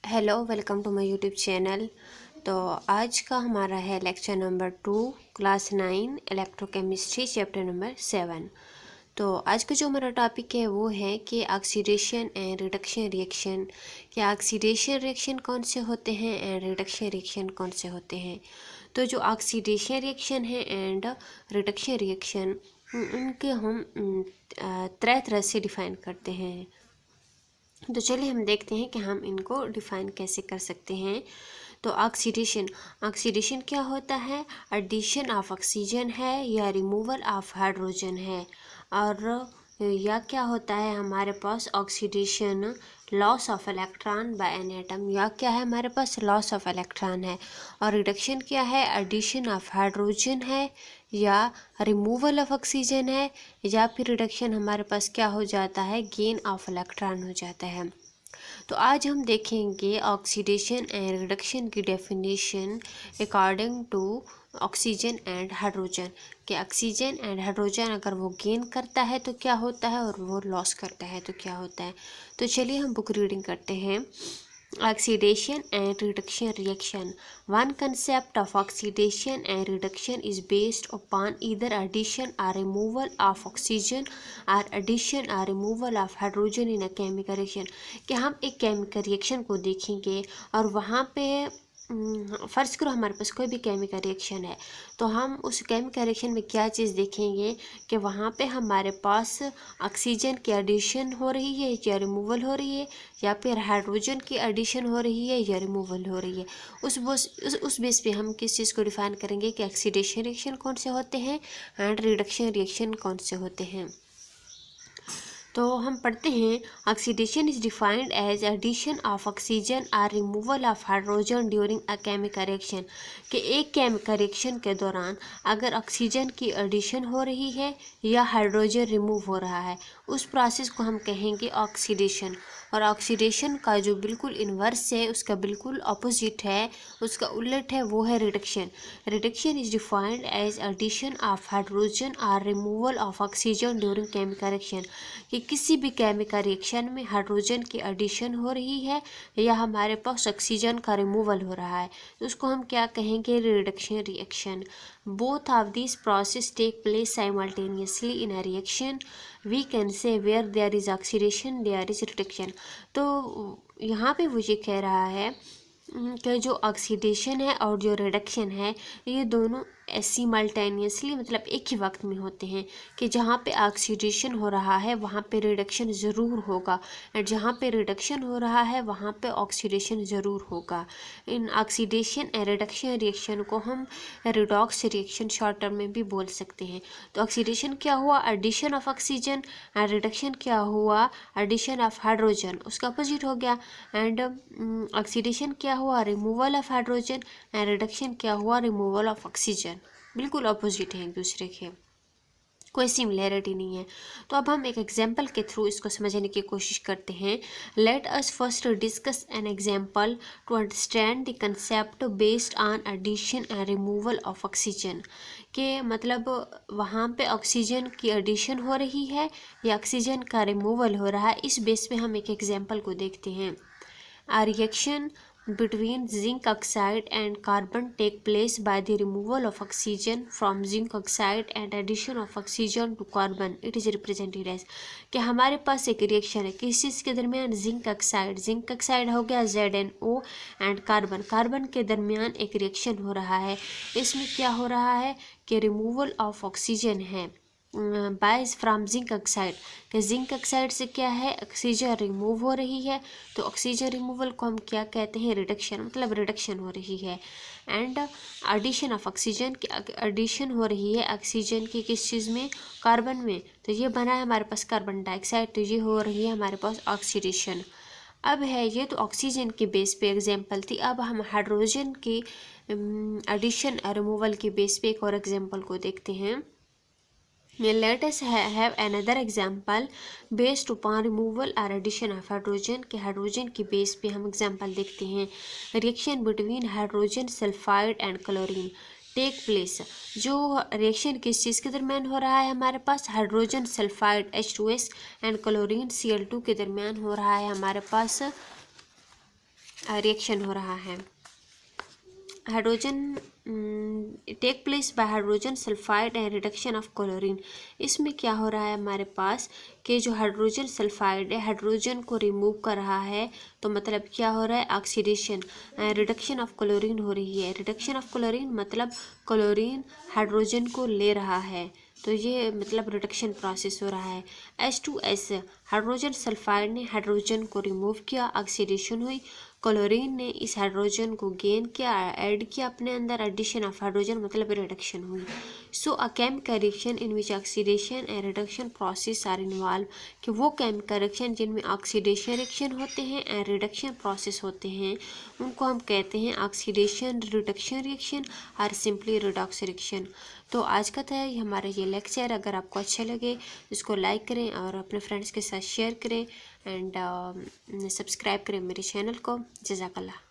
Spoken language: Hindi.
Hello, welcome to my YouTube channel. तो आज का हमारा है lecture number 2, class 9, electrochemistry, chapter number 7। तो आज का जो हमारा टॉपिक है वो है कि ऑक्सीडेशन एंड रिडक्शन रिएक्शन। कि ऑक्सीडेशन रिएक्शन कौन से होते हैं एंड रिडक्शन रिएक्शन कौन से होते हैं। तो जो ऑक्सीडेशन रिएक्शन है एंड रिडक्शन रिएक्शन, उनके हम तरह तरह से डिफ़ाइन करते हैं। तो चलिए हम देखते हैं कि हम इनको डिफ़ाइन कैसे कर सकते हैं। तो ऑक्सीडेशन क्या होता है? एडिशन ऑफ ऑक्सीजन है या रिमूवल ऑफ हाइड्रोजन है। और या क्या होता है हमारे पास oxidation, loss of electron by an atom, या क्या है हमारे पास लॉस ऑफ इलेक्ट्रॉन है। और रिडक्शन क्या है? एडिशन ऑफ हाइड्रोजन है या रिमूवल ऑफ ऑक्सीजन है, या फिर रिडक्शन हमारे पास क्या हो जाता है? गेन ऑफ इलेक्ट्रॉन हो जाता है। तो आज हम देखेंगे ऑक्सीडेशन एंड रिडक्शन की definition according to oxygen and hydrogen. कि ऑक्सीजन एंड हाइड्रोजन अगर वो गेन करता है तो क्या होता है, और वो लॉस करता है तो क्या होता है। तो चलिए हम बुक रीडिंग करते हैं। Oxidation and reduction reaction. One concept of oxidation and reduction is based upon either addition or removal of oxygen or addition or removal of hydrogen in a chemical reaction. कि हम एक केमिकल रिएक्शन को देखेंगे और वहाँ पे फ़र्ज़ करो हमारे पास कोई भी केमिकल रिएक्शन है, तो हम उस केमिकल रिएक्शन में क्या चीज़ देखेंगे कि वहाँ पे हमारे पास ऑक्सीजन की एडिशन हो रही है या रिमूवल हो रही है, या फिर हाइड्रोजन की एडिशन हो रही है या रिमूवल हो रही है। उस बेस पे हम किस चीज़ को डिफ़ाइन करेंगे कि ऑक्सीडेशन रिएक्शन कौन से होते हैं एंड रिडक्शन रिएक्शन कौन से होते हैं। तो हम पढ़ते हैं, oxidation is defined as addition of oxygen और removal of hydrogen during a chemical reaction. कि एक केमिकल रिएक्शन के दौरान अगर ऑक्सीजन की एडिशन हो रही है या हाइड्रोजन रिमूव हो रहा है, उस प्रोसेस को हम कहेंगे ऑक्सीडेशन। और ऑक्सीडेशन का जो बिल्कुल इन्वर्स है, उसका बिल्कुल अपोजिट है, उसका उलट है, वो है reduction. Reduction is defined as addition of hydrogen और removal of oxygen during chemical reaction. कि किसी भी केमिकल रिएक्शन में हाइड्रोजन की एडिशन हो रही है या हमारे पास ऑक्सीजन का रिमूवल हो रहा है, तो उसको हम क्या कहेंगे? Reduction reaction. Both of this process take place simultaneously in a reaction, we can say where there is oxidation there is reduction. तो यहाँ पे वो ये कह रहा है कि जो ऑक्सीडेशन है और जो रिडक्शन है, ये दोनों सिमल्टेनियसली मतलब एक ही वक्त में होते हैं। कि जहाँ पे ऑक्सीडेशन हो रहा है वहाँ पे रिडक्शन ज़रूर होगा, और जहाँ पे रिडक्शन हो रहा है वहाँ पे ऑक्सीडेशन ज़रूर होगा। In oxidation and reduction reaction को हम रिडॉक्स रिएक्शन शॉर्ट टर्म में भी बोल सकते हैं। तो ऑक्सीडेशन क्या हुआ? Addition of oxygen, and reduction क्या हुआ? एडिशन ऑफ हाइड्रोजन, उसका अपोजिट हो गया। एंड ऑक्सीडेशन क्या हुआ? Removal of hydrogen, and reduction क्या हुआ? Removal of oxygen. बिल्कुल अपोजिट है एक दूसरे के, कोई सिमिलैरिटी नहीं है। तो अब हम एक एग्जाम्पल के थ्रू इसको समझने की कोशिश करते हैं। Let us first discuss an example to understand the concept based on addition and removal of oxygen. के मतलब वहाँ पे ऑक्सीजन की एडिशन हो रही है या ऑक्सीजन का रिमूवल हो रहा है, इस बेस पे हम एक एग्जाम्पल को देखते हैं। A reaction between zinc oxide and carbon take place by the removal of oxygen from zinc oxide and addition of oxygen to carbon. It is represented as कि हमारे पास एक रिएक्शन है किस चीज़ के दरमियान? जिंक ऑक्साइड हो गया ZnO एंड कार्बन के दरमियान एक रिएक्शन हो रहा है। इसमें क्या हो रहा है कि रिमूवल ऑफ ऑक्सीजन है बाय फ्रॉम जिंक ऑक्साइड। कि जिंक ऑक्साइड से क्या है? ऑक्सीजन रिमूव हो रही है, तो ऑक्सीजन रिमूवल को हम क्या कहते हैं? रिडक्शन, मतलब रिडक्शन हो रही है। एंड एडिशन ऑफ ऑक्सीजन की एडिशन हो रही है ऑक्सीजन की किस चीज़ में? कार्बन में, तो ये बना है हमारे पास कार्बन डाइऑक्साइड, तो ये हो रही है हमारे पास ऑक्सीडेशन। अब है ये तो ऑक्सीजन के बेस पे एग्जाम्पल थी। अब हम हाइड्रोजन की एडिशन रिमूवल के बेस पे एक और एग्जाम्पल को देखते हैं। Let us have another example based upon removal or addition of hydrogen। के हाइड्रोजन की बेस पे हम एग्जाम्पल देखते हैं। Reaction between hydrogen sulphide and chlorine take place. जो रिएक्शन किस चीज़ के दरमियान हो रहा है? हमारे पास hydrogen sulphide H2S and chlorine Cl2 के दरमियान हो रहा है हमारे पास रिएक्शन हो रहा है। Hydrogen take place by hydrogen sulphide and reduction of chlorine. इसमें क्या हो रहा है हमारे पास कि जो हाइड्रोजन सल्फाइड है हाइड्रोजन को रिमूव कर रहा है, तो मतलब क्या हो रहा है, ऑक्सीडेशन। रिडक्शन ऑफ क्लोरीन हो रही है। रिडक्शन ऑफ क्लोरीन मतलब क्लोरीन हाइड्रोजन को ले रहा है, तो ये मतलब रिडक्शन प्रोसेस हो रहा है। H2S हाइड्रोजन सल्फाइड ने हाइड्रोजन को रिमूव किया, ऑक्सीडेशन हुई। क्लोरीन ने इस हाइड्रोजन को गेन किया, ऐड किया अपने अंदर, एडिशन ऑफ हाइड्रोजन मतलब रिडक्शन हुई। So a chemical reaction in which oxidation and reduction process are involve, कि वो केमिकल रिएक्शन जिनमें ऑक्सीडेशन रिएक्शन होते हैं एंड रिडक्शन प्रोसेस होते हैं, उनको हम कहते हैं ऑक्सीडेशन रिडक्शन रिएक्शन और सिंपली रिडॉक्स रिएक्शन। तो आज का था हमारा ये लेक्चर। अगर आपको अच्छा लगे इसको लाइक करें और अपने फ्रेंड्स के साथ शेयर करें एंड सब्सक्राइब करें मेरे चैनल को। जज़ाकल्लाह।